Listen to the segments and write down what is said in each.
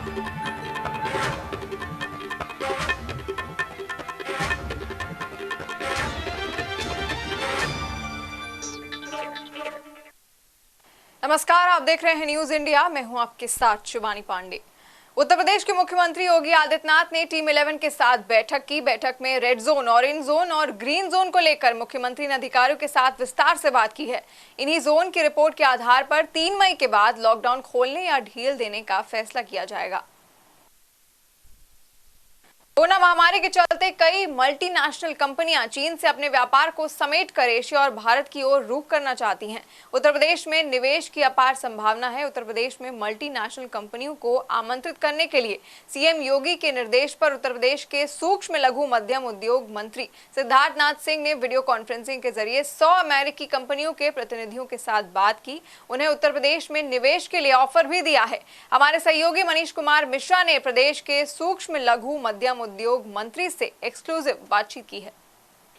नमस्कार, आप देख रहे हैं न्यूज इंडिया। मैं हूं आपके साथ शिवानी पांडे। उत्तर प्रदेश के मुख्यमंत्री योगी आदित्यनाथ ने टीम 11 के साथ बैठक की। बैठक में रेड जोन, ऑरेंज जोन और ग्रीन जोन को लेकर मुख्यमंत्री ने अधिकारियों के साथ विस्तार से बात की है। इन्हीं जोन की रिपोर्ट के आधार पर 3 मई के बाद लॉकडाउन खोलने या ढील देने का फैसला किया जाएगा। कोरोना महामारी के चलते कई मल्टीनेशनल कंपनियां चीन से अपने व्यापार को समेट कर एशिया और भारत की ओर रुख करना चाहती हैं। उत्तर प्रदेश में निवेश की अपार संभावना है। उत्तर प्रदेश में मल्टीनेशनल कंपनियों को आमंत्रित करने के लिए सीएम योगी के निर्देश पर उत्तर प्रदेश के सूक्ष्म लघु मध्यम उद्योग मंत्री सिद्धार्थनाथ सिंह ने वीडियो कॉन्फ्रेंसिंग के जरिए 100 अमेरिकी कंपनियों के प्रतिनिधियों के साथ बात की। उन्हें उत्तर प्रदेश में निवेश के लिए ऑफर भी दिया है। हमारे सहयोगी मनीष कुमार मिश्रा ने प्रदेश के सूक्ष्म लघु मध्यम उद्योग मंत्री से एक्सक्लूसिव बातचीत की है।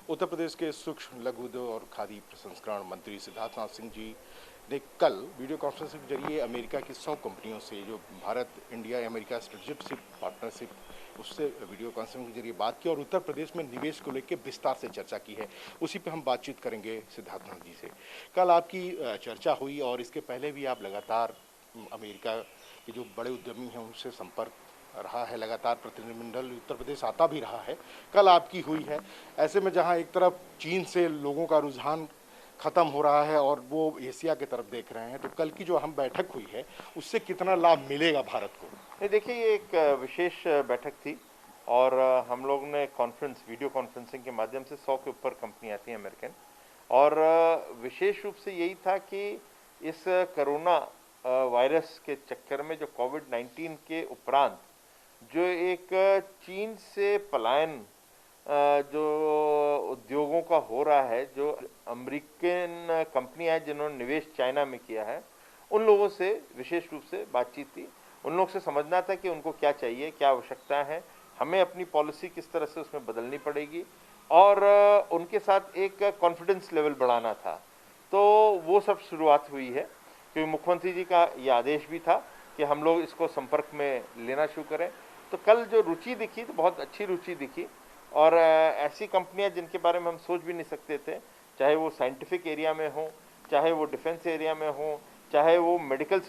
उत्तर प्रदेश के सूक्ष्म लघु उद्योग और खादी प्रसंस्करण मंत्री सिद्धार्थनाथ सिंह जी ने कल वीडियो कॉन्फ्रेंसिंग के जरिए अमेरिका की 100 कंपनियों से जो Bharat India America strategic partnership उससे वीडियो कॉन्फ्रेंसिंग के जरिए बात की और उत्तर प्रदेश में निवेश को लेकर विस्तार से चर्चा की है। उसी पे हम बातचीत करेंगे सिद्धार्थनाथ जी से। कल आपकी चर्चा हुई और इसके पहले भी आप लगातार अमेरिका के जो बड़े उद्यमी हैं उनसे संपर्क रहा है, लगातार प्रतिनिधिमंडल उत्तर प्रदेश आता भी रहा है। कल आपकी हुई है। ऐसे में जहां एक तरफ चीन से लोगों का रुझान खत्म हो रहा है और वो एशिया की तरफ देख रहे हैं, तो कल की जो अहम बैठक हुई है उससे कितना लाभ मिलेगा भारत को? देखिए, ये एक विशेष बैठक थी और हम लोग ने वीडियो कॉन्फ्रेंसिंग के माध्यम से 100 के ऊपर कंपनी आती हैं अमेरिकन, और विशेष रूप से यही था कि इस कोरोना वायरस के चक्कर में जो कोविड-19 के उपरांत जो एक चीन से पलायन जो उद्योगों का हो रहा है, जो अमेरिकन कंपनियां हैं जिन्होंने निवेश चाइना में किया है, उन लोगों से विशेष रूप से बातचीत थी। उन लोगों से समझना था कि उनको क्या चाहिए, क्या आवश्यकता है, हमें अपनी पॉलिसी किस तरह से उसमें बदलनी पड़ेगी, और उनके साथ एक कॉन्फिडेंस लेवल बढ़ाना था। तो वो सब शुरुआत हुई है, क्योंकि मुख्यमंत्री जी का ये आदेश भी था कि हम लोग इसको संपर्क में लेना शुरू करें। तो कल जो रुचि दिखी, तो बहुत अच्छी रुचि दिखी, और ऐसी कंपनियां जिनके बारे में हम सोच भी नहीं सकते थे, चाहे वो साइंटिफिक एरिया में हो, चाहे वो डिफेंस एरिया में हो, चाहे वो मेडिकल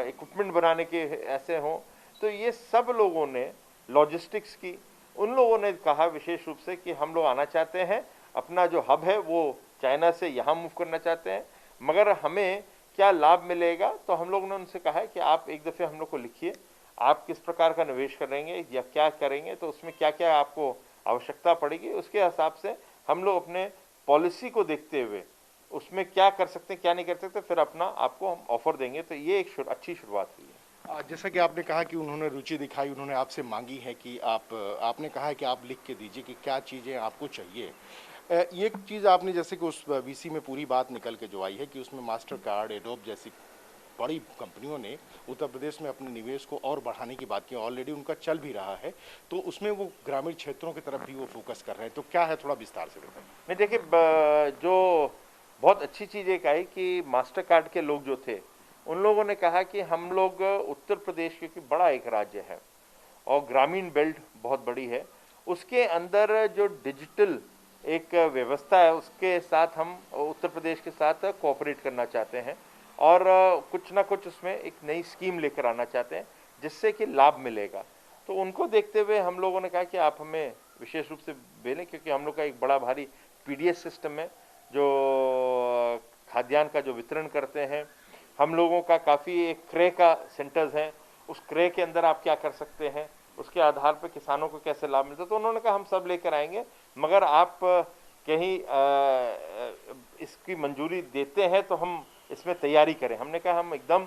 इक्विपमेंट बनाने के ऐसे हों, तो ये सब लोगों ने, लॉजिस्टिक्स की, उन लोगों ने कहा विशेष रूप से कि हम लोग आना चाहते हैं, अपना जो हब है वो चाइना से यहाँ मूव करना चाहते हैं, मगर हमें क्या लाभ मिलेगा। तो हम लोग ने उनसे कहा है कि आप एक दफ़े हम लोग को लिखिए, आप किस प्रकार का निवेश करेंगे या क्या करेंगे, तो उसमें क्या क्या आपको आवश्यकता पड़ेगी, उसके हिसाब से हम लोग अपने पॉलिसी को देखते हुए उसमें क्या कर सकते हैं, क्या नहीं कर सकते, फिर अपना आपको हम ऑफर देंगे। तो ये एक अच्छी शुरुआत हुई है। जैसा कि आपने कहा कि उन्होंने रुचि दिखाई, उन्होंने आपसे मांगी है कि आपने कहा है कि आप लिख के दीजिए कि क्या चीज़ें आपको चाहिए। ये चीज़ आपने जैसे कि उस वीसी में पूरी बात निकल के जो आई है कि उसमें मास्टर कार्ड, एडोब जैसी बड़ी कंपनियों ने उत्तर प्रदेश में अपने निवेश को और बढ़ाने की बात की। ऑलरेडी उनका चल भी रहा है, तो उसमें वो ग्रामीण क्षेत्रों की तरफ भी वो फोकस कर रहे हैं। तो क्या है, थोड़ा विस्तार से बताएं। नहीं, देखिए, जो बहुत अच्छी चीज़ एक आई कि मास्टर कार्ड के लोग जो थे, उन लोगों ने कहा कि हम लोग उत्तर प्रदेश, क्योंकि बड़ा एक राज्य है और ग्रामीण बेल्ट बहुत बड़ी है, उसके अंदर जो डिजिटल एक व्यवस्था है उसके साथ हम उत्तर प्रदेश के साथ कोऑपरेट करना चाहते हैं, और कुछ ना कुछ उसमें एक नई स्कीम लेकर आना चाहते हैं जिससे कि लाभ मिलेगा। तो उनको देखते हुए हम लोगों ने कहा कि आप हमें विशेष रूप से भेजें, क्योंकि हम लोग का एक बड़ा भारी पीडीएस सिस्टम है जो खाद्यान्न का जो वितरण करते हैं। हम लोगों का काफ़ी एक क्रय का सेंटर्स हैं, उस क्रय के अंदर आप क्या कर सकते हैं, उसके आधार पर किसानों को कैसे लाभ मिलता है। तो उन्होंने कहा हम सब लेकर आएंगे, मगर आप कहीं इसकी मंजूरी देते हैं तो हम इसमें तैयारी करें। हमने कहा हम एकदम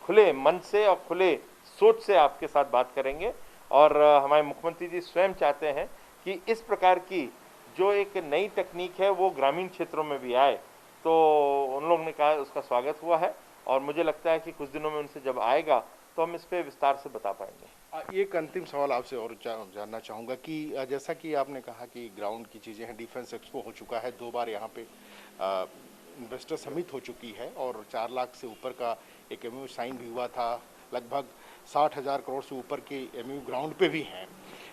खुले मन से और खुले सोच से आपके साथ बात करेंगे, और हमारे मुख्यमंत्री जी स्वयं चाहते हैं कि इस प्रकार की जो एक नई तकनीक है वो ग्रामीण क्षेत्रों में भी आए। तो उन लोगों ने कहा उसका स्वागत हुआ है, और मुझे लगता है कि कुछ दिनों में उनसे जब आएगा तो हम इस पर विस्तार से बता पाएंगे। एक अंतिम सवाल आपसे और जानना चाहूँगा कि जैसा कि आपने कहा कि ग्राउंड की चीज़ें हैं, डिफेंस एक्सपो हो चुका है, 2 बार यहाँ पे इन्वेस्टर समिट हो चुकी है, और 4 लाख से ऊपर का एक एमओयू साइन भी हुआ था लगभग 60,000 करोड़ से ऊपर के एमयू ग्राउंड पे भी हैं।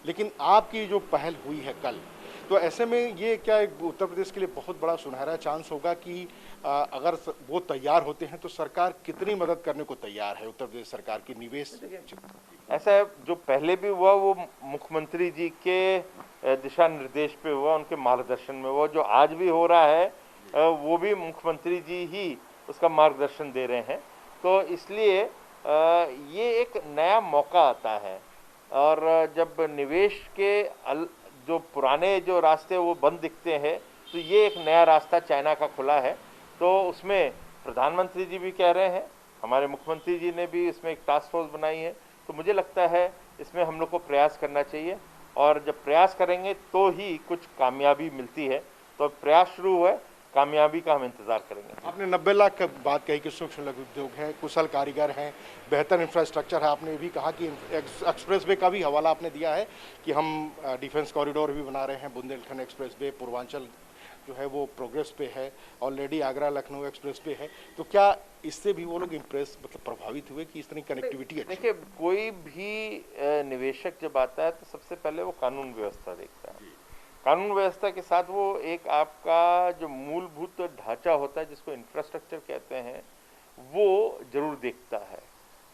लेकिन आपकी जो पहल हुई है कल, तो ऐसे में ये क्या उत्तर प्रदेश के लिए बहुत बड़ा सुनहरा चांस होगा कि अगर वो तैयार होते हैं तो सरकार कितनी मदद करने को तैयार है उत्तर प्रदेश सरकार की निवेश? ऐसा है, जो पहले भी हुआ वो मुख्यमंत्री जी के दिशा निर्देश पे हुआ, उनके मार्गदर्शन में हुआ। जो आज भी हो रहा है वो भी मुख्यमंत्री जी ही उसका मार्गदर्शन दे रहे हैं। तो इसलिए ये एक नया मौका आता है, और जब निवेश के जो पुराने जो रास्ते वो बंद दिखते हैं, तो ये एक नया रास्ता चाइना का खुला है। तो उसमें प्रधानमंत्री जी भी कह रहे हैं, हमारे मुख्यमंत्री जी ने भी इसमें एक टास्क फोर्स बनाई है। तो मुझे लगता है इसमें हम लोग को प्रयास करना चाहिए, और जब प्रयास करेंगे तो ही कुछ कामयाबी मिलती है। तो प्रयास शुरू हुआ है, कामयाबी का हम इंतजार करेंगे। आपने 90 लाख की बात कही कि सूक्ष्म लघु उद्योग है, कुशल कारीगर हैं, बेहतर इंफ्रास्ट्रक्चर है। आपने भी कहा कि एक्सप्रेस वे का भी हवाला आपने दिया है कि हम डिफेंस कॉरिडोर भी बना रहे हैं, बुंदेलखंड एक्सप्रेस वे, पूर्वांचल जो है वो प्रोग्रेस पे है, ऑलरेडी आगरा लखनऊ एक्सप्रेस पे है। तो क्या इससे भी वो लोग इम्प्रेस मतलब प्रभावित हुए कि इस तरह कनेक्टिविटी? देखिए, कोई भी निवेशक जब आता है तो सबसे पहले वो कानून व्यवस्था देखता है। कानून व्यवस्था के साथ वो एक आपका जो मूलभूत ढांचा होता है, जिसको इंफ्रास्ट्रक्चर कहते हैं, वो जरूर देखता है।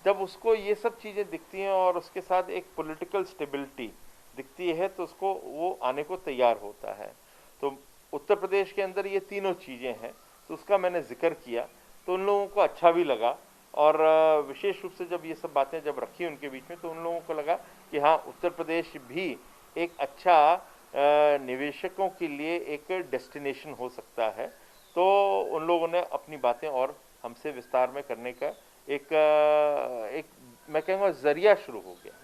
जब उसको ये सब चीज़ें दिखती हैं और उसके साथ एक पॉलिटिकल स्टेबिलिटी दिखती है, तो उसको वो आने को तैयार होता है। तो उत्तर प्रदेश के अंदर ये तीनों चीज़ें हैं, तो उसका मैंने जिक्र किया, तो उन लोगों को अच्छा भी लगा। और विशेष रूप से जब ये सब बातें जब रखी उनके बीच में, तो उन लोगों को लगा कि हाँ, उत्तर प्रदेश भी एक अच्छा निवेशकों के लिए एक डेस्टिनेशन हो सकता है। तो उन लोगों ने अपनी बातें और हमसे विस्तार में करने का एक मैं कहूँगा जरिया शुरू हो गया है।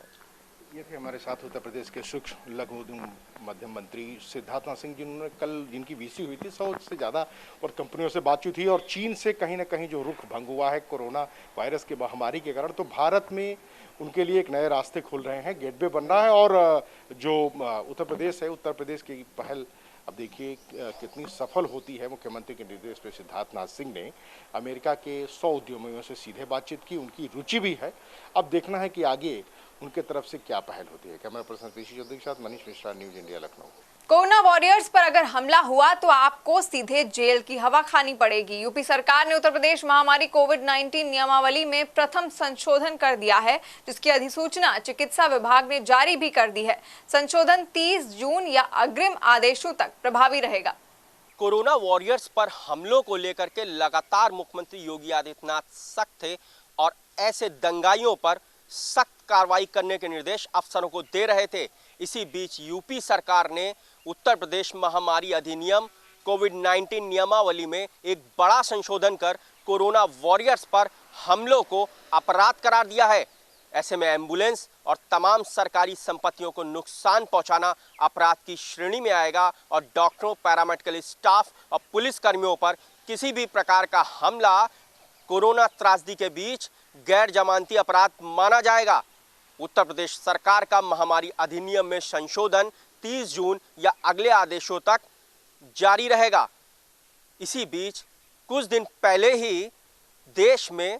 ये थे हमारे साथ उत्तर प्रदेश के सूक्ष्म लघु उद्योग मध्यम मंत्री सिद्धार्थनाथ सिंह, जिन्होंने कल जिनकी वीसी हुई थी 100 से ज़्यादा और कंपनियों से बातचीत हुई, और चीन से कहीं ना कहीं जो रुख भंग हुआ है कोरोना वायरस के महामारी के कारण, तो भारत में उनके लिए एक नए रास्ते खुल रहे हैं, गेटवे बन रहा है। और जो उत्तर प्रदेश है, उत्तर प्रदेश की पहल अब देखिए कितनी सफल होती है। मुख्यमंत्री के निर्देश पे सिद्धार्थनाथ सिंह ने अमेरिका के 100 उद्यमियों से सीधे बातचीत की, उनकी रुचि भी है। अब देखना है कि आगे उनके तरफ से क्या पहल होती है। कैमरा पर्सन पीसी चौधरी के साथ Manish Mishra, news India, Lucknow. Corona warriors पर अगर हमला हुआ तो आपको सीधे जेल की हवा खानी पड़ेगी। यूपी सरकार ने उत्तर प्रदेश महामारी कोविड-19 नियमावली में प्रथम संशोधन कर दिया है, जिसकी अधिसूचना चिकित्सा विभाग ने जारी भी कर दी है। संशोधन 30 जून या अग्रिम आदेशों तक प्रभावी रहेगा। कोरोना वॉरियर्स पर हमलों को लेकर के लगातार मुख्यमंत्री योगी आदित्यनाथ सख्त थे और ऐसे दंगाइयों पर सख्त कार्रवाई करने के निर्देश अफसरों को दे रहे थे। इसी बीच यूपी सरकार ने उत्तर प्रदेश महामारी अधिनियम कोविड-19 नियमावली में एक बड़ा संशोधन कर कोरोना वॉरियर्स पर हमलों को अपराध करार दिया है। ऐसे में एम्बुलेंस और तमाम सरकारी संपत्तियों को नुकसान पहुंचाना अपराध की श्रेणी में आएगा और डॉक्टरों, पैरामेडिकल स्टाफ और पुलिस कर्मियों पर किसी भी प्रकार का हमला कोरोना त्रासदी के बीच गैर जमानती अपराध माना जाएगा। उत्तर प्रदेश सरकार का महामारी अधिनियम में संशोधन 30 जून या अगले आदेशों तक जारी रहेगा। इसी बीच कुछ दिन पहले ही देश में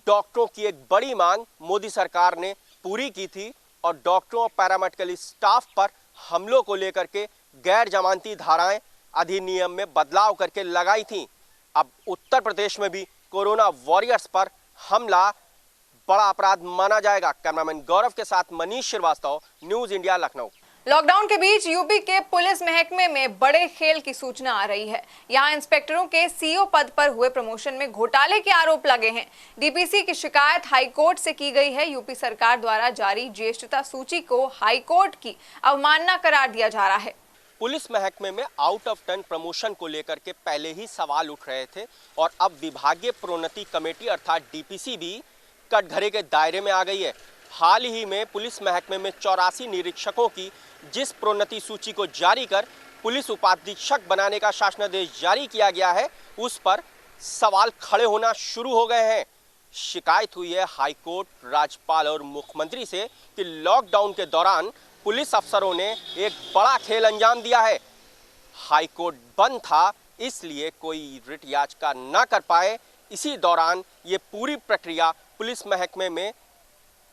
डॉक्टरों की एक बड़ी मांग मोदी सरकार ने पूरी की थी और डॉक्टरों और पैरामेडिकल स्टाफ पर हमलों को लेकर के गैर जमानती धाराएं अधिनियम में बदलाव करके लगाई थी। अब उत्तर प्रदेश में भी कोरोना वॉरियर्स पर हमला बड़ा अपराध माना जाएगा। कैमरामैन गौरव के साथ Manish Shrivastava, News India, Lucknow. Lockdown के बीच यूपी के पुलिस महकमे में बड़े खेल की सूचना आ रही है। यहां इंस्पेक्टरों के सीओ पद पर हुए प्रमोशन में घोटाले के आरोप लगे हैं। डीपीसी की शिकायत हाईकोर्ट से की गई है। यूपी सरकार द्वारा जारी ज्येष्ठता सूची को हाईकोर्ट की अवमानना करार दिया जा रहा है। पुलिस महकमे में आउट ऑफ टर्न प्रमोशन को लेकर के पहले ही सवाल उठ रहे थे और अब विभागीय प्रोन्नति कमेटी अर्थात डीपीसी भी कटघरे के दायरे में आ गई है। हाल ही में पुलिस महकमे में 84 निरीक्षकों की जिस प्रोन्नति सूची को जारी कर पुलिस उपाधीक्षक बनाने का शासनादेश जारी किया गया है, उस पर सवाल खड़े होना शुरू हो गए हैं। शिकायत हुई है हाईकोर्ट, राज्यपाल और मुख्यमंत्री से कि लॉकडाउन के दौरान पुलिस अफसरों ने एक बड़ा खेल अंजाम दिया है। हाईकोर्ट बंद था, इसलिए कोई रिट याचिका न कर पाए, इसी दौरान ये पूरी प्रक्रिया पुलिस महकमे में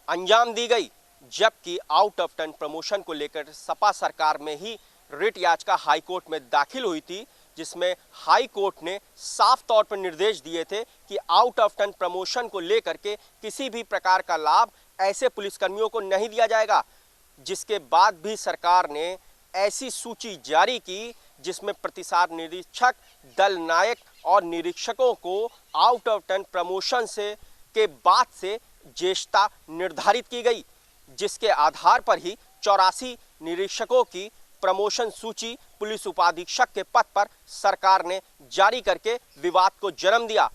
अंजाम दी गई, जबकि आउट ऑफ टर्न प्रमोशन को लेकर सपा सरकार में ही रिट याचिका हाईकोर्ट में दाखिल हुई थी, जिसमें हाई कोर्ट ने साफ तौर पर निर्देश दिए थे कि आउट ऑफ टर्न प्रमोशन को लेकर के किसी भी प्रकार का लाभ ऐसे पुलिसकर्मियों को नहीं दिया जाएगा। जिसके बाद भी सरकार ने ऐसी सूची जारी की जिसमें प्रतिसाद निरीक्षक, दल नायक और निरीक्षकों को आउट ऑफ टर्न प्रमोशन से के बाद से ज्येष्ठता निर्धारित की गई, जिसके आधार पर ही 84 निरीक्षकों की प्रमोशन सूची पुलिस उपाधीक्षक के पद पर सरकार ने जारी करके विवाद को जन्म दिया।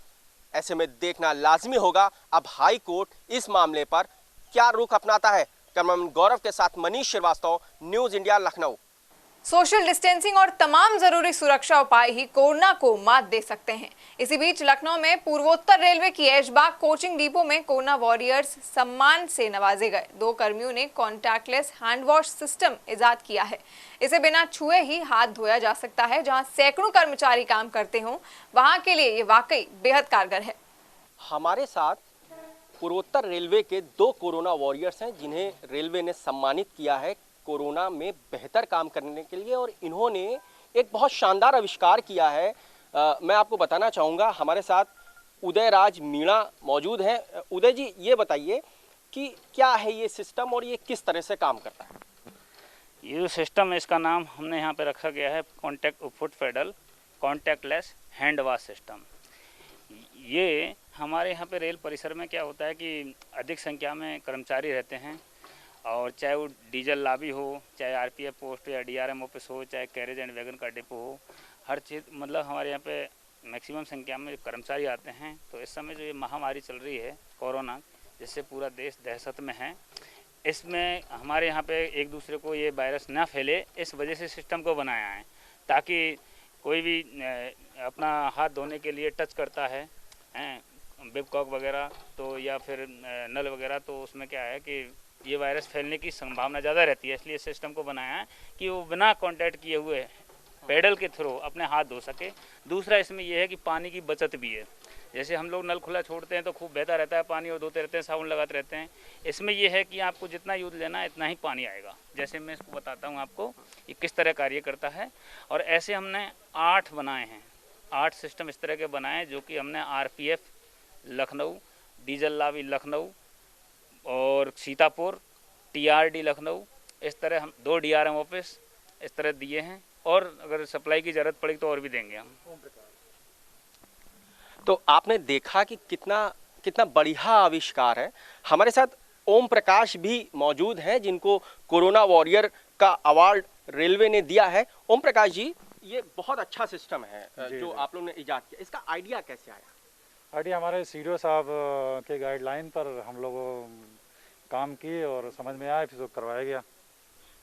ऐसे में देखना लाजमी होगा अब हाई कोर्ट इस मामले पर क्या रुख अपनाता है। कैमरामैन गौरव के साथ Manish Shrivastava, News India, Lucknow. Social distancing और तमाम जरूरी सुरक्षा उपाय ही कोरोना को मात दे सकते हैं। इसी बीच लखनऊ में पूर्वोत्तर रेलवे की ऐशबाग कोचिंग डिपो में कोरोना वॉरियर्स सम्मान से नवाजे गए। 2 कर्मियों ने कॉन्टैक्टलेस हैंड वॉश सिस्टम इजाद किया है। इसे बिना छुए ही हाथ धोया जा सकता है। जहां सैकड़ों कर्मचारी काम करते हों, वहां के लिए ये वाकई बेहद कारगर है। हमारे साथ पूर्वोत्तर रेलवे के 2 कोरोना वॉरियर्स हैं, जिन्हें रेलवे ने सम्मानित किया है कोरोना में बेहतर काम करने के लिए, और इन्होंने एक बहुत शानदार आविष्कार किया है। मैं आपको बताना चाहूँगा, हमारे साथ उदय राज मीणा मौजूद हैं। उदय जी, ये बताइए कि क्या है ये सिस्टम और ये किस तरह से काम करता है? ये जो सिस्टम है, इसका नाम हमने यहाँ पे रखा गया है फुट फेडल कॉन्टैक्टलेस हैंड वॉश सिस्टम। ये हमारे यहाँ पे रेल परिसर में क्या होता है कि अधिक संख्या में कर्मचारी रहते हैं, और चाहे वो डीजल लाबी हो, चाहे आरपीएफ पोस्ट या डीआरएम ऑफिस हो, चाहे कैरेज एंड वैगन का डिपो हो, हर चीज़ मतलब हमारे यहाँ पे मैक्सिमम संख्या में कर्मचारी आते हैं। तो इस समय जो ये महामारी चल रही है कोरोना, जिससे पूरा देश दहशत में है, इसमें हमारे यहाँ पे एक दूसरे को ये वायरस ना फैले, इस वजह से सिस्टम को बनाया है, ताकि कोई भी अपना हाथ धोने के लिए टच करता है बिबकॉक वगैरह तो या फिर नल वगैरह, तो उसमें क्या है कि ये वायरस फैलने की संभावना ज़्यादा रहती है। इसलिए सिस्टम को बनाया है कि वो बिना कांटेक्ट किए हुए पैडल के थ्रू अपने हाथ धो सके। दूसरा इसमें यह है कि पानी की बचत भी है। जैसे हम लोग नल खुला छोड़ते हैं तो खूब बहता रहता है पानी, और धोते रहते हैं, साबुन लगाते रहते हैं। इसमें यह है कि आपको जितना यूज़ लेना है इतना ही पानी आएगा। जैसे मैं इसको बताता हूँ आपको ये किस तरह कार्य करता है। और ऐसे हमने 8 बनाए हैं, 8 सिस्टम इस तरह के बनाए हैं, जो कि हमने आरपीएफ लखनऊ, डीजल लाबी लखनऊ और सीतापुर, टीआरडी लखनऊ, इस तरह हम 2 डीआरएम ऑफिस इस तरह दिए हैं, और अगर सप्लाई की ज़रूरत पड़ी तो और भी देंगे हम। तो आपने देखा कि कितना बढ़िया आविष्कार है। हमारे साथ ओम प्रकाश भी मौजूद हैं, जिनको कोरोना वॉरियर का अवार्ड रेलवे ने दिया है। ओम प्रकाश जी, ये बहुत अच्छा सिस्टम है जो आप लोगों ने इजाद किया, इसका आइडिया कैसे आया? आइडिया हमारे सीडीओ साहब के गाइडलाइन पर हम लोग काम किए और समझ में आया, फिर करवाया गया।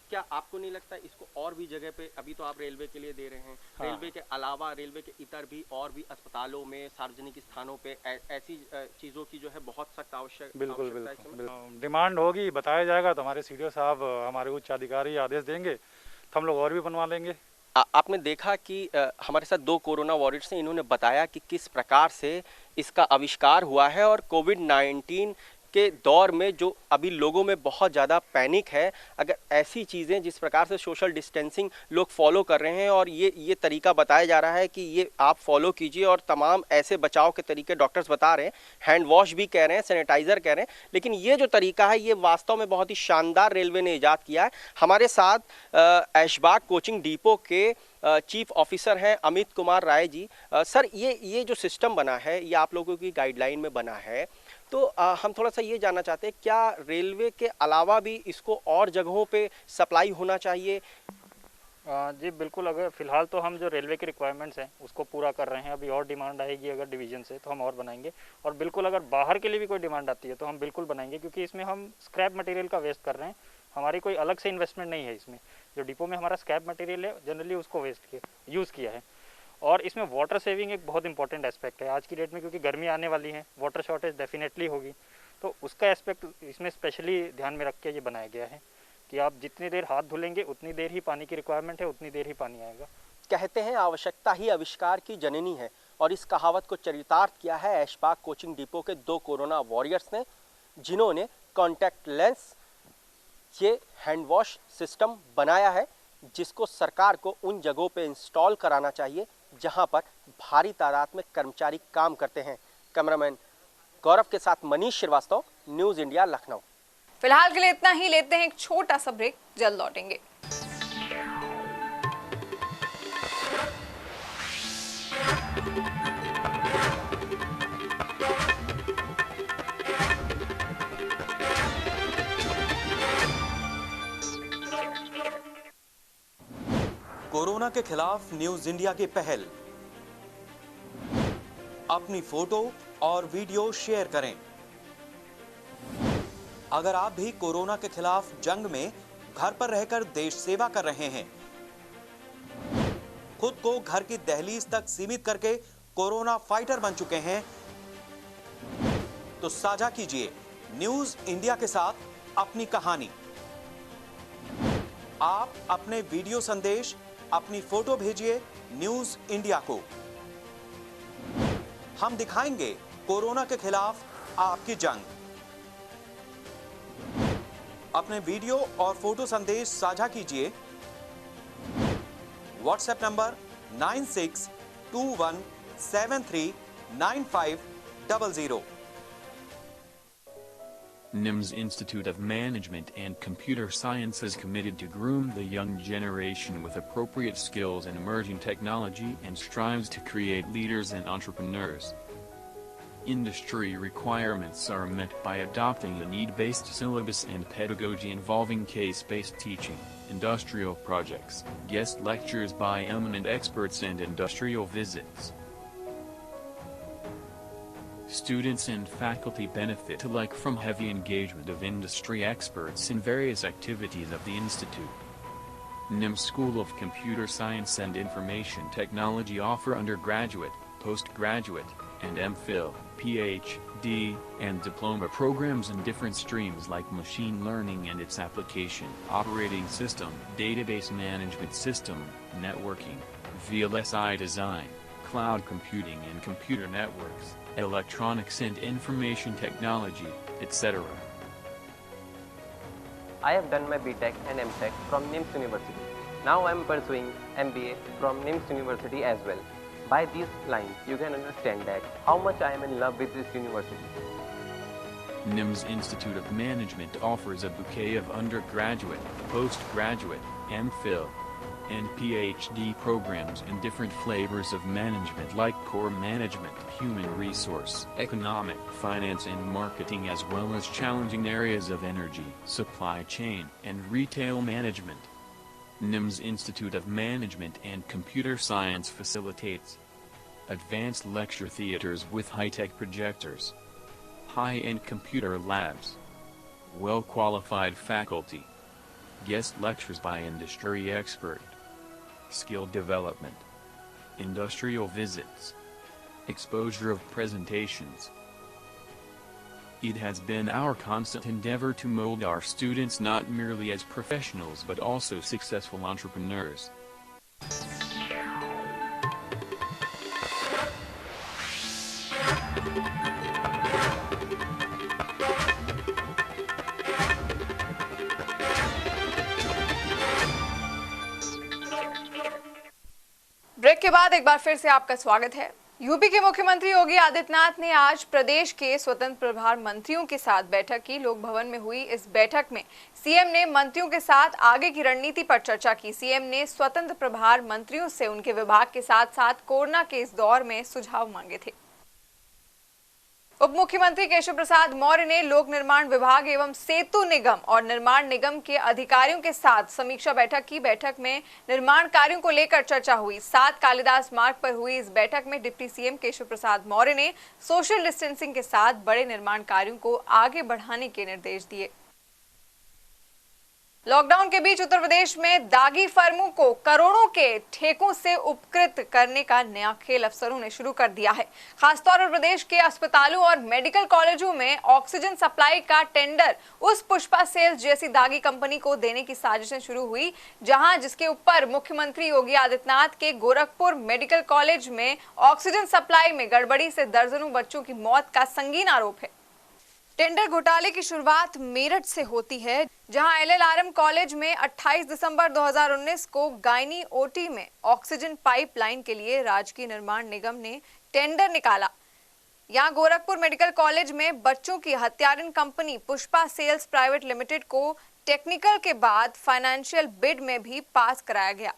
क्या आपको नहीं लगता इसको और भी जगह पे, अभी तो आप रेलवे के लिए दे रहे हैं, हाँ। रेलवे के अलावा रेलवे के इतर भी और भी अस्पतालों में, सार्वजनिक स्थानों पे ऐसी चीज़ों की जो है बहुत सख्त आवश्यकता, बिल्कुल डिमांड होगी, बताया जाएगा तो हमारे सीडीओ साहब, हमारे उच्च अधिकारी आदेश देंगे तो हम लोग और भी बनवा लेंगे। आपने देखा कि हमारे साथ 2 कोरोना वॉरियर्स हैं, इन्होंने बताया कि किस प्रकार से इसका आविष्कार हुआ है, और कोविड-19 के दौर में जो अभी लोगों में बहुत ज़्यादा पैनिक है, अगर ऐसी चीज़ें जिस प्रकार से सोशल डिस्टेंसिंग लोग फॉलो कर रहे हैं, और ये तरीका बताया जा रहा है कि ये आप फॉलो कीजिए, और तमाम ऐसे बचाव के तरीके डॉक्टर्स बता रहे हैं, हैंड वॉश भी कह रहे हैं, सैनिटाइज़र कह रहे हैं, लेकिन ये जो तरीका है ये वास्तव में बहुत ही शानदार रेलवे ने इजाद किया है। हमारे साथ ऐशबाग कोचिंग डिपो के चीफ ऑफिसर हैं अमित कुमार राय जी। सर, ये जो सिस्टम बना है ये आप लोगों की गाइडलाइन में बना है, तो हम थोड़ा सा ये जानना चाहते हैं, क्या रेलवे के अलावा भी इसको और जगहों पे सप्लाई होना चाहिए? जी बिल्कुल, अगर फ़िलहाल तो हम जो रेलवे की रिक्वायरमेंट्स हैं उसको पूरा कर रहे हैं। अभी और डिमांड आएगी अगर डिवीज़न से तो हम और बनाएंगे, और बिल्कुल अगर बाहर के लिए भी कोई डिमांड आती है तो हम बिल्कुल बनाएंगे, क्योंकि इसमें हम स्क्रैप मटेरियल का वेस्ट कर रहे हैं। हमारी कोई अलग से इन्वेस्टमेंट नहीं है इसमें। जो डिपो में हमारा स्क्रैप मटेरियल है जनरली उसको यूज़ किया है। और इसमें वाटर सेविंग एक बहुत इंपॉर्टेंट एस्पेक्ट है आज की डेट में, क्योंकि गर्मी आने वाली है, वाटर शॉर्टेज डेफिनेटली होगी, तो उसका एस्पेक्ट इसमें स्पेशली ध्यान में रख के ये बनाया गया है कि आप जितनी देर हाथ धुलेंगे उतनी देर ही पानी की रिक्वायरमेंट है, उतनी देर ही पानी आएगा। कहते हैं आवश्यकता ही आविष्कार की जननी है, और इस कहावत को चरितार्थ किया है ऐशबाग कोचिंग डिपो के 2 कोरोना वॉरियर्स ने, जिन्होंने कॉन्टैक्ट लेंस ये हैंड वॉश सिस्टम बनाया है, जिसको सरकार को उन जगहों पे इंस्टॉल कराना चाहिए जहां पर भारी तादाद में कर्मचारी काम करते हैं। कैमरामैन गौरव के साथ मनीष श्रीवास्तव, न्यूज़ इंडिया, लखनऊ। फिलहाल के लिए इतना ही, लेते हैं एक छोटा सा ब्रेक, जल्द लौटेंगे। कोरोना के खिलाफ न्यूज इंडिया की पहल, अपनी फोटो और वीडियो शेयर करें। अगर आप भी कोरोना के खिलाफ जंग में घर पर रहकर देश सेवा कर रहे हैं, खुद को घर की दहलीज तक सीमित करके कोरोना फाइटर बन चुके हैं, तो साझा कीजिए न्यूज इंडिया के साथ अपनी कहानी। आप अपने वीडियो संदेश, अपनी फोटो भेजिए न्यूज इंडिया को। हम दिखाएंगे कोरोना के खिलाफ आपकी जंग। अपने वीडियो और फोटो संदेश साझा कीजिए WhatsApp number 9621739500। NIMS Institute of Management and Computer Science is committed to groom the young generation with appropriate skills in emerging technology and strives to create leaders and entrepreneurs. Industry requirements are met by adopting a need-based syllabus and pedagogy involving case-based teaching, industrial projects, guest lectures by eminent experts and industrial visits. Students and faculty benefit alike from heavy engagement of industry experts in various activities of the Institute. NIMS School of Computer Science and Information Technology offer undergraduate, postgraduate, and MPhil, PhD, and diploma programs in different streams like machine learning and its application, operating system, database management system, networking, VLSI design, cloud computing and computer networks, electronics and information technology, etc. I have done my BTech and MTech from NIMS University. Now I am pursuing MBA from NIMS University as well. By these lines, you can understand that how much I am in love with this university. NIMS Institute of Management offers a bouquet of undergraduate, postgraduate, MPhil, and PhD programs in different flavors of management like core management, human resource, economic, finance and marketing, as well as challenging areas of energy, supply chain, and retail management. NIMS Institute of Management and Computer Science facilitates advanced lecture theaters with high-tech projectors, high-end computer labs, well-qualified faculty, guest lectures by industry expert, skill development, industrial visits, exposure of presentations. It has been our constant endeavor to mold our students not merely as professionals but also successful entrepreneurs. Break के बाद एक बार फिर से आपका स्वागत है। UP के मुख्यमंत्री योगी आदित्यनाथ ने आज प्रदेश के स्वतंत्र प्रभार मंत्रियों के साथ बैठक की। लोक भवन में हुई इस बैठक में सीएम ने मंत्रियों के साथ आगे की रणनीति पर चर्चा की। सीएम ने स्वतंत्र प्रभार मंत्रियों से उनके विभाग के साथ साथ कोरोना के इस दौर में सुझाव मांगे थे। उप मुख्यमंत्री केशव प्रसाद मौर्य ने लोक निर्माण विभाग एवं सेतु निगम और निर्माण निगम के अधिकारियों के साथ समीक्षा बैठक की। बैठक में निर्माण कार्यों को लेकर चर्चा हुई। 7 कालिदास मार्ग पर हुई इस बैठक में डिप्टी सीएम केशव प्रसाद मौर्य ने सोशल डिस्टेंसिंग के साथ बड़े निर्माण कार्यों को आगे बढ़ाने के निर्देश दिए। लॉकडाउन के बीच उत्तर प्रदेश में दागी फर्मों को करोड़ों के ठेकों से उपकृत करने का नया खेल अफसरों ने शुरू कर दिया है। खासतौर पर प्रदेश के अस्पतालों और मेडिकल कॉलेजों में ऑक्सीजन सप्लाई का टेंडर उस पुष्पा सेल्स जैसी दागी कंपनी को देने की साजिशें शुरू हुई, जिसके ऊपर मुख्यमंत्री योगी आदित्यनाथ के गोरखपुर मेडिकल कॉलेज में ऑक्सीजन सप्लाई में गड़बड़ी से दर्जनों बच्चों की मौत का संगीन आरोप है। टेंडर घोटाले की शुरुआत मेरठ से होती है, जहां एलएलआरएम कॉलेज में 28 दिसंबर 2019 को गायनी ओटी में ऑक्सीजन पाइपलाइन के लिए राजकीय निर्माण निगम ने टेंडर निकाला। यहां गोरखपुर मेडिकल कॉलेज में बच्चों की हत्यारिन company Pushpa sales private limited को टेक्निकल के बाद फाइनेंशियल बिड में भी पास कराया गया।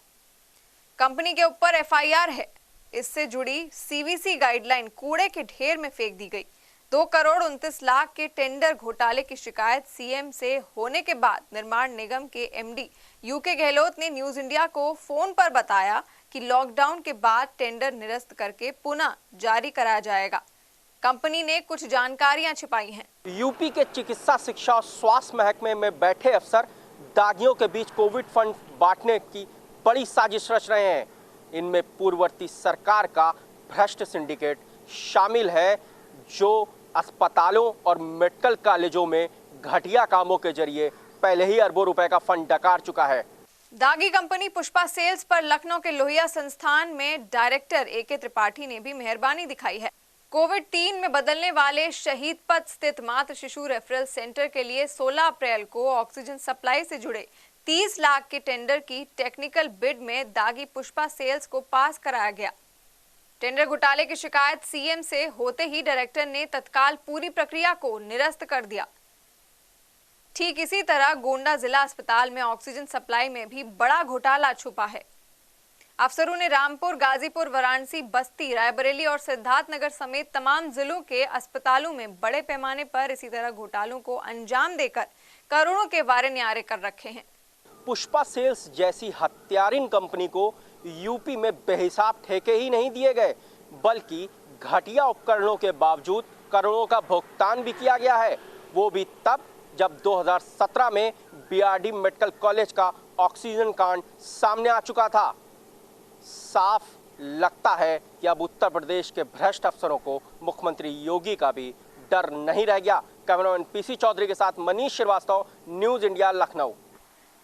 कंपनी के ऊपर एफआईआर है। इससे जुड़ी सीवीसी गाइडलाइन कूड़े के ढेर में फेंक दी गई। 2 करोड़ 29 लाख के टेंडर घोटाले की शिकायत सीएम से होने के बाद निर्माण निगम के एमडी यूके गहलोत ने न्यूज इंडिया को फोन पर बताया कि लॉकडाउन के बाद टेंडर निरस्त करके पुनः जारी कराया जाएगा। कंपनी ने कुछ जानकारियां छिपाई हैं। यूपी के चिकित्सा शिक्षा और स्वास्थ्य महकमे में बैठे अफसर दागियों के बीच कोविड फंड बांटने की बड़ी साजिश रच रहे हैं। इनमें पूर्ववर्ती सरकार का भ्रष्ट सिंडिकेट शामिल है, जो अस्पतालों और मेडिकल कॉलेजों में घटिया कामों के जरिए पहले ही अरबों रुपए का फंड डकार चुका है। दागी कंपनी पुष्पा सेल्स पर लखनऊ के लोहिया संस्थान में डायरेक्टर एके त्रिपाठी ने भी मेहरबानी दिखाई है। कोविड-3 में बदलने वाले शहीद पथ स्थित मातृ शिशु रेफरल सेंटर के लिए 16 अप्रैल को ऑक्सीजन सप्लाई से जुड़े 30 लाख के टेंडर की टेक्निकल बिड में दागी पुष्पा सेल्स को पास कराया गया। टेंडर घोटाले की शिकायत सीएम से होते ही डायरेक्टर ने तत्काल पूरी प्रक्रिया को निरस्त कर दिया। ठीक इसी तरह गोंडा जिला अस्पताल में ऑक्सीजन सप्लाई में भी बड़ा घोटाला छुपा है। अफसरों ने रामपुर, गाजीपुर, वाराणसी, बस्ती, रायबरेली और सिद्धार्थनगर समेत तमाम जिलों के अस्पतालों में बड़े पैमाने पर इसी तरह घोटालों को अंजाम देकर करोड़ों के वारे न्यारे कर रखे हैं। पुष्पा सेल्स जैसी हत्यारिन कंपनी को यूपी में बेहिसाब ठेके ही नहीं दिए गए, बल्कि घटिया उपकरणों के बावजूद करोड़ों का भुगतान भी किया गया है। वो भी तब जब 2017 में बीआरडी मेडिकल कॉलेज का ऑक्सीजन कांड सामने आ चुका था। साफ लगता है कि अब उत्तर प्रदेश के भ्रष्ट अफसरों को मुख्यमंत्री योगी का भी डर नहीं रह गया। कैमरामैन पीसी चौधरी के साथ Manish Shrivastava, News India, Lucknow.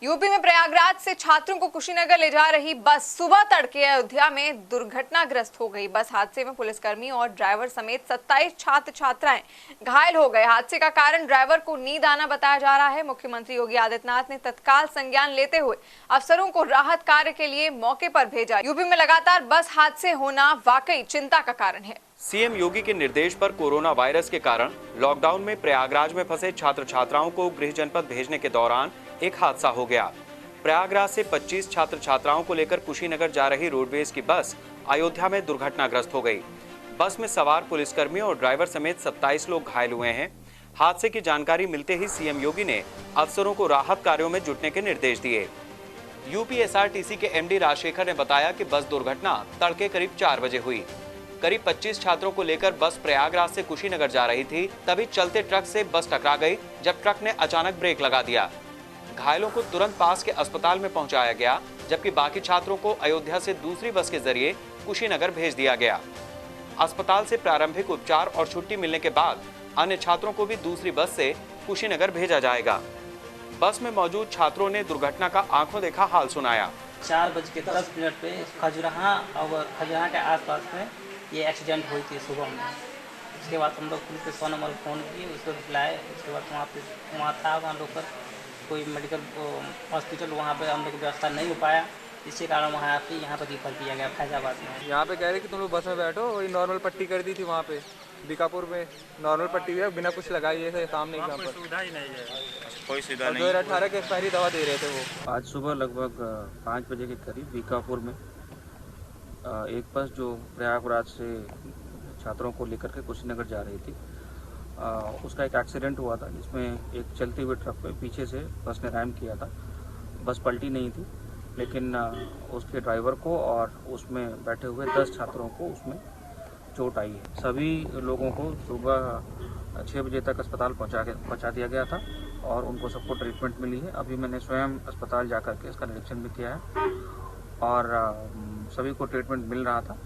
UP में प्रयागराज से छात्रों को कुशीनगर ले जा रही बस सुबह तड़के अयोध्या में दुर्घटनाग्रस्त हो गई। बस हादसे में पुलिसकर्मी और ड्राइवर समेत 27 छात्र छात्राएं घायल हो गए। हादसे का कारण ड्राइवर को नींद आना बताया जा रहा है। मुख्यमंत्री योगी आदित्यनाथ ने तत्काल संज्ञान लेते हुए अफसरों को राहत कार्य के लिए मौके पर भेजा। यूपी में लगातार बस हादसे होना वाकई चिंता का कारण है। सीएम योगी के निर्देश पर कोरोना वायरस के कारण लॉकडाउन में प्रयागराज में फंसे छात्र छात्राओं को गृह जनपद भेजने के दौरान एक हादसा हो गया। प्रयागराज से 25 छात्र छात्राओं को लेकर कुशीनगर जा रही रोडवेज की बस अयोध्या में दुर्घटनाग्रस्त हो गई। बस में सवार पुलिसकर्मी और ड्राइवर समेत 27 लोग घायल हुए हैं। हादसे की जानकारी मिलते ही सीएम योगी ने अफसरों को राहत कार्यों में जुटने के निर्देश दिए। यूपी एसआरटीसी के एमडी राजशेखर ने बताया कि बस दुर्घटना तड़के करीब 4 बजे हुई। करीब 25 छात्रों को लेकर बस प्रयागराज से कुशीनगर जा रही थी, तभी चलते ट्रक से बस टकरा गई, जब ट्रक ने अचानक ब्रेक लगा दिया। घायलों को तुरंत पास के अस्पताल में पहुंचाया गया, जबकि बाकी छात्रों को अयोध्या से दूसरी बस के जरिए कुशीनगर भेज दिया गया। अस्पताल से प्रारंभिक उपचार और छुट्टी मिलने के बाद अन्य छात्रों को भी दूसरी बस से कुशीनगर भेजा जाएगा। बस में मौजूद छात्रों ने दुर्घटना का आंखों देखा हाल सुनाया। 4:10 पे खजुराहा और खजुराहा के आसपास में ये एक्सीडेंट हुई थी सुबह में। उसके बाद हम लोग पुलिस पे 100 नंबर फ़ोन किए, उसको बुलाए। उसके बाद वहाँ था वहाँ लोग पर कोई मेडिकल हॉस्पिटल वहाँ पे हम लोग व्यवस्था नहीं हो पाया, जिसके कारण वहाँ पे यहाँ पर रिफर किया गया फैजाबाद में। यहाँ पे कह रहे कि तुम लोग बस में बैठो, वही नॉर्मल पट्टी कर दी थी वहाँ पे बीकापुर में। नॉर्मल पट्टी भी बिना कुछ लगाई है सामने यहाँ पर, सुविधा ही नहीं है, कोई सुविधा नहीं। 2018 के एक्सपायरी दवा दे रहे थे वो। आज सुबह लगभग 5 बजे के करीब बीकापुर में एक बस जो प्रयागराज से छात्रों को लेकर के कुशीनगर जा रही थी, उसका एक एक्सीडेंट हुआ था, जिसमें एक चलते हुए ट्रक पे पीछे से बस ने रैम किया था। बस पलटी नहीं थी, लेकिन उसके ड्राइवर को और उसमें बैठे हुए 10 छात्रों को उसमें चोट आई है। सभी लोगों को सुबह 6 बजे तक अस्पताल पहुंचा दिया गया था और उनको सबको ट्रीटमेंट मिली है। अभी मैंने स्वयं अस्पताल जाकर के इसका निरीक्षण भी किया है और सभी को ट्रीटमेंट मिल रहा था।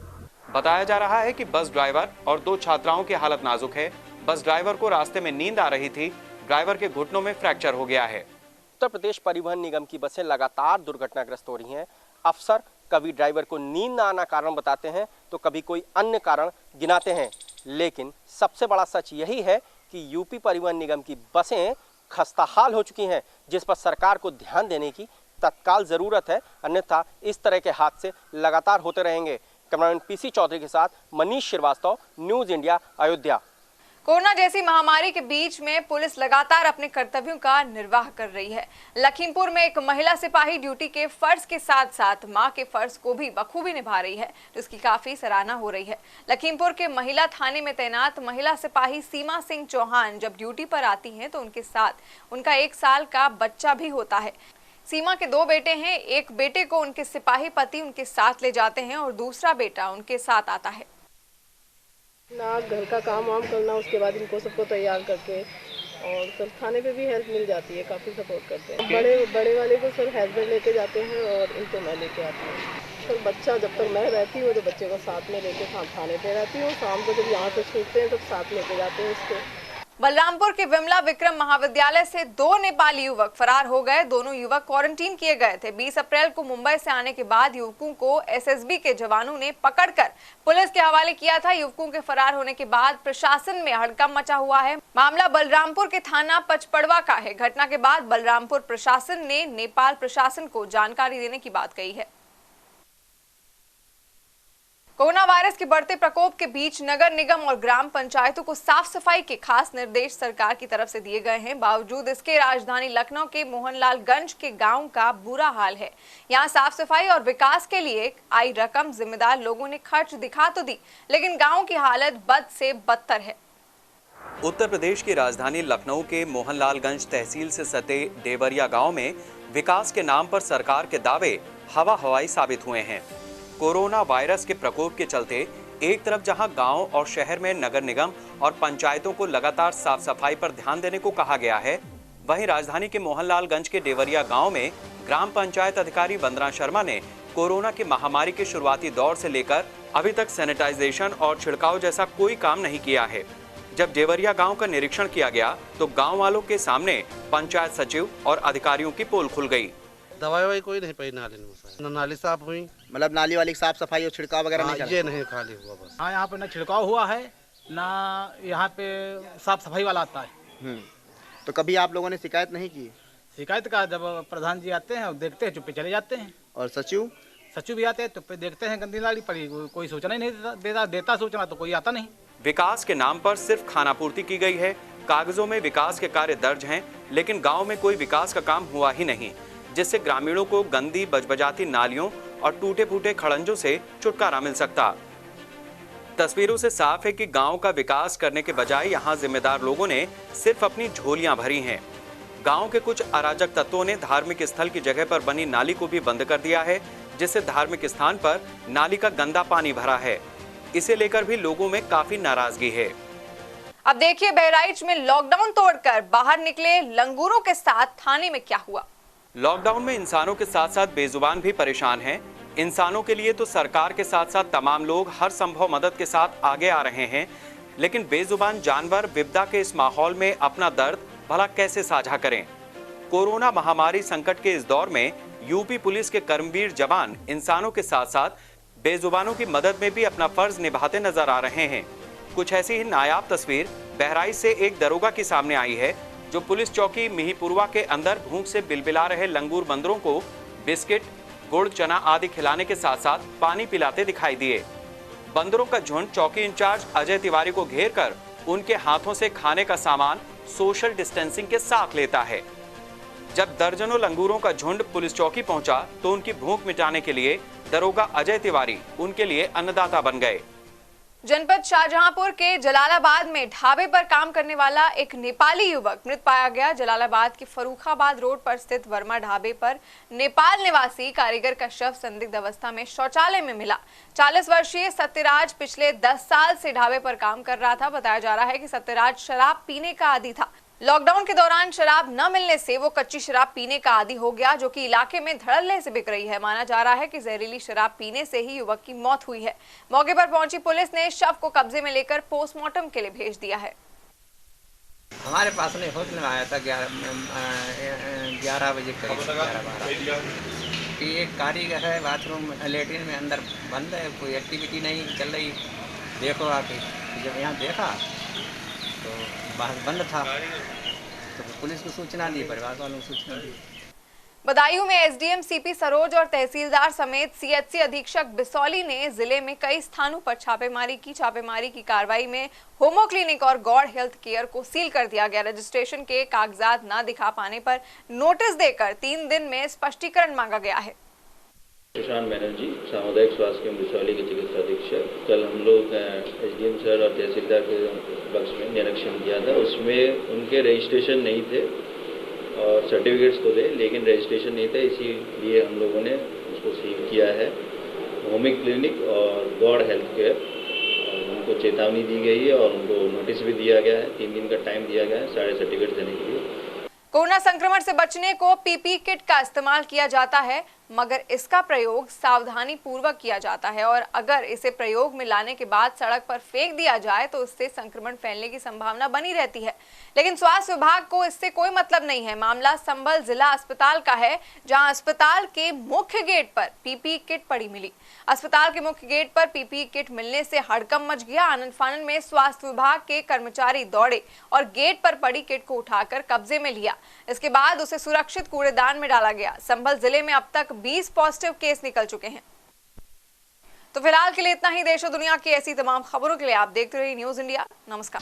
बताया जा रहा है कि बस ड्राइवर और 2 छात्राओं की हालत नाजुक है। बस ड्राइवर को रास्ते में नींद आ रही थी। ड्राइवर के घुटनों में फ्रैक्चर हो गया है। उत्तर प्रदेश परिवहन निगम की बसें लगातार दुर्घटनाग्रस्त हो रही हैं। अफसर कभी ड्राइवर को नींद न आना कारण बताते हैं तो कभी कोई अन्य कारण गिनाते हैं, लेकिन सबसे बड़ा सच यही है कि यूपी परिवहन निगम की बसें खस्ताहाल हो चुकी हैं, जिस पर सरकार को ध्यान देने की तत्काल जरूरत है, अन्यथा इस तरह के हादसे लगातार होते रहेंगे। कैमरामैन पीसी चौधरी के साथ Manish Shrivastava, News India, Ayodhya. Corona जैसी महामारी के बीच में पुलिस लगातार अपने कर्तव्यों का निर्वाह कर रही है। लखीमपुर में एक महिला सिपाही ड्यूटी के फर्ज के साथ साथ मां के फर्ज को भी बखूबी निभा रही है, जिसकी काफी सराहना हो रही है। लखीमपुर के महिला थाने में तैनात महिला सिपाही सीमा सिंह चौहान जब ड्यूटी पर आती हैं तो उनके साथ उनका 1 साल का बच्चा भी होता है। सीमा के 2 बेटे हैं। एक बेटे को उनके सिपाही पति उनके साथ ले जाते हैं और दूसरा बेटा उनके साथ आता है। ना घर का काम वाम करना, उसके बाद इनको सबको तैयार करके, और सर थाने पे भी हेल्प मिल जाती है, काफ़ी सपोर्ट करते हैं। बड़े वाले को सर हस्बैंड लेके जाते हैं और इनको मैं लेके आती हूँ। सर बच्चा जब तक मैं रहती हूँ तो बच्चे को साथ में लेके थाने पे रहती हूँ। शाम को जब यहाँ से छूटते हैं तब साथ लेके जाते हैं उसको। बलरामपुर के विमला विक्रम महाविद्यालय से 2 नेपाली युवक फरार हो गए। दोनों युवक क्वारंटीन किए गए थे। 20 अप्रैल को मुंबई से आने के बाद युवकों को एसएसबी के जवानों ने पकड़कर पुलिस के हवाले किया था। युवकों के फरार होने के बाद प्रशासन में हड़कंप मचा हुआ है। मामला बलरामपुर के थाना पचपड़वा का है। घटना के बाद बलरामपुर प्रशासन ने नेपाल प्रशासन को जानकारी देने की बात कही है। कोरोना वायरस के बढ़ते प्रकोप के बीच नगर निगम और ग्राम पंचायतों को साफ सफाई के खास निर्देश सरकार की तरफ से दिए गए हैं। बावजूद इसके राजधानी लखनऊ के मोहनलालगंज के गांव का बुरा हाल है। यहां साफ सफाई और विकास के लिए आई रकम जिम्मेदार लोगों ने खर्च दिखा तो दी, लेकिन गाँव की हालत बद से बदतर है। उत्तर प्रदेश की राजधानी लखनऊ के मोहनलालगंज तहसील से सटे देवरिया गांव में विकास के नाम पर सरकार के दावे हवा हवाई साबित हुए हैं। कोरोना वायरस के प्रकोप के चलते एक तरफ जहां गांव और शहर में नगर निगम और पंचायतों को लगातार साफ सफाई पर ध्यान देने को कहा गया है, वहीं राजधानी के मोहनलालगंज के देवरिया गांव में ग्राम पंचायत अधिकारी वंदना शर्मा ने कोरोना की महामारी के शुरुआती दौर से लेकर अभी तक सैनिटाइजेशन और छिड़काव जैसा कोई काम नहीं किया है। जब देवरिया गांव का निरीक्षण किया गया तो गांव वालों के सामने पंचायत सचिव और अधिकारियों की पोल खुल गई। दवाई कोई नहीं पड़ी नाली में, नाली साफ हुई, मतलब नाली वाली साफ सफाई और छिड़काव वगैरह नहीं ये नहीं खाली हुआ बस। हाँ, यहाँ पे ना छिड़काव हुआ है ना यहाँ पे साफ सफाई वाला आता है। तो कभी आप लोगों ने शिकायत नहीं की? शिकायत का जब प्रधान जी आते हैं देखते हैं, चुप्पे चले जाते हैं। और सचिव भी आते हैं, चुप्पे देखते हैं, गंदी नाली पड़ी, कोई सूचना ही नहीं देता सूचना तो कोई आता नहीं। विकास के नाम पर सिर्फ खानापूर्ति की गई है। कागजों में विकास के कार्य दर्ज हैं, लेकिन गाँव में कोई विकास का काम हुआ ही नहीं, जिससे ग्रामीणों को गंदी बजबजाती नालियों और टूटे फूटे खड़ंजों से छुटकारा मिल सकता। तस्वीरों से साफ है कि गांव का विकास करने के बजाय यहां जिम्मेदार लोगों ने सिर्फ अपनी झोलियां भरी हैं। गांव के कुछ अराजक तत्वों ने धार्मिक स्थल की जगह पर बनी नाली को भी बंद कर दिया है, जिससे धार्मिक स्थान पर नाली का गंदा पानी भरा है। इसे लेकर भी लोगों में काफी नाराजगी है। अब देखिए बहराइच में लॉकडाउन तोड़कर बाहर निकले लंगूरों के साथ थाने में क्या हुआ। लॉकडाउन में इंसानों के साथ साथ बेजुबान भी परेशान हैं। इंसानों के लिए तो सरकार के साथ साथ तमाम लोग हर संभव मदद के साथ आगे आ रहे हैं, लेकिन बेजुबान जानवर विपदा के इस माहौल में अपना दर्द भला कैसे साझा करें। कोरोना महामारी संकट के इस दौर में यूपी पुलिस के कर्मवीर जवान इंसानों के साथ साथ बेजुबानों की मदद में भी अपना फर्ज निभाते नजर आ रहे हैं। कुछ ऐसी ही नायाब तस्वीर बहराइच से एक दरोगा की सामने आई है, जो पुलिस चौकी मिहीपुरवा के अंदर भूख से बिलबिला रहे लंगूर बंदरों को बिस्किट, गुड़, चना आदि खिलाने के साथ साथ पानी पिलाते दिखाई दिए। बंदरों का झुंड चौकी इंचार्ज अजय तिवारी को घेर कर उनके हाथों से खाने का सामान सोशल डिस्टेंसिंग के साथ लेता है। जब दर्जनों लंगूरों का झुंड पुलिस चौकी पहुंचा तो उनकी भूख मिटाने के लिए दरोगा अजय तिवारी उनके लिए अन्नदाता बन गए। जनपद शाहजहांपुर के जलालाबाद में ढाबे पर काम करने वाला एक नेपाली युवक मृत पाया गया। जलालाबाद के फरूखाबाद रोड पर स्थित वर्मा ढाबे पर नेपाल निवासी कारीगर का शव संदिग्ध अवस्था में शौचालय में मिला। 40 वर्षीय सत्यराज पिछले 10 साल से ढाबे पर काम कर रहा था। बताया जा रहा है कि सत्यराज शराब पीने का आदी था। लॉकडाउन के दौरान शराब न मिलने से वो कच्ची शराब पीने का आदी हो गया, जो कि इलाके में धड़ल्ले से बिक रही है। माना जा रहा है कि जहरीली शराब पीने से ही युवक की मौत हुई है। मौके पर पहुंची पुलिस ने शव को कब्जे में लेकर पोस्टमार्टम के लिए भेज दिया है। हमारे पास नहीं होश में आया था 11 बजे करीब 11-12 कि एक कारीगर है बाथरूम लेटरिन में अंदर बंद है, कोई एक्टिविटी नहीं चल रही, देखो आके। जब यहाँ देखा तो बाहर बंद था, तो पुलिस को सूचना दी, परिवार वालों को सूचना दी। बदायूं में एसडीएम सीपी सरोज और तहसीलदार समेत सीएचसी अधीक्षक बिसौली ने जिले में कई स्थानों पर छापेमारी की। छापेमारी की कार्रवाई में होमो क्लिनिक और गौड़ हेल्थ केयर को सील कर दिया गया। रजिस्ट्रेशन के कागजात न दिखा पाने पर नोटिस देकर 3 दिन में स्पष्टीकरण मांगा गया है। प्रशांत बनर्जी, सामुदायिक स्वास्थ्य केंद्र बिसौली के चिकित्सा अधीक्षक। कल हम लोग एसडीएम सर और तहसीलदार के पक्ष में निरीक्षण किया था। उसमें उनके रजिस्ट्रेशन नहीं थे और सर्टिफिकेट्स तो थे, लेकिन रजिस्ट्रेशन नहीं था, इसीलिए हम लोगों ने उसको सील किया है। होमिक क्लिनिक और गौड़ हेल्थ केयर, उनको चेतावनी दी गई है और उनको नोटिस भी दिया गया है। 3 दिन का टाइम दिया गया है सारे सर्टिफिकेट देने के लिए। कोरोना संक्रमण से बचने को पीपी किट का इस्तेमाल किया जाता है, मगर इसका प्रयोग सावधानी पूर्वक किया जाता है और अगर इसे प्रयोग में लाने के बाद सड़क पर फेंक दिया जाए तो इससे संक्रमण फैलने की संभावना बनी रहती है। लेकिन स्वास्थ्य विभाग को इससे कोई मतलब नहीं है। मामला संभल जिला अस्पताल का है, जहां अस्पताल के मुख्य गेट पर पीपी किट पड़ी मिली। अस्पताल के मुख्य गेट पर पीपी किट मिलने से हड़कंप मच गया। आनन फानन में स्वास्थ्य विभाग के कर्मचारी दौड़े और गेट पर पड़ी किट को उठाकर कब्जे में लिया। इसके बाद उसे सुरक्षित कूड़ेदान में डाला गया। संभल जिले में अब तक 20 पॉजिटिव केस निकल चुके हैं। तो फिलहाल के लिए इतना ही। देश और दुनिया की ऐसी तमाम खबरों के लिए आप देखते रहिए न्यूज़ इंडिया। नमस्कार।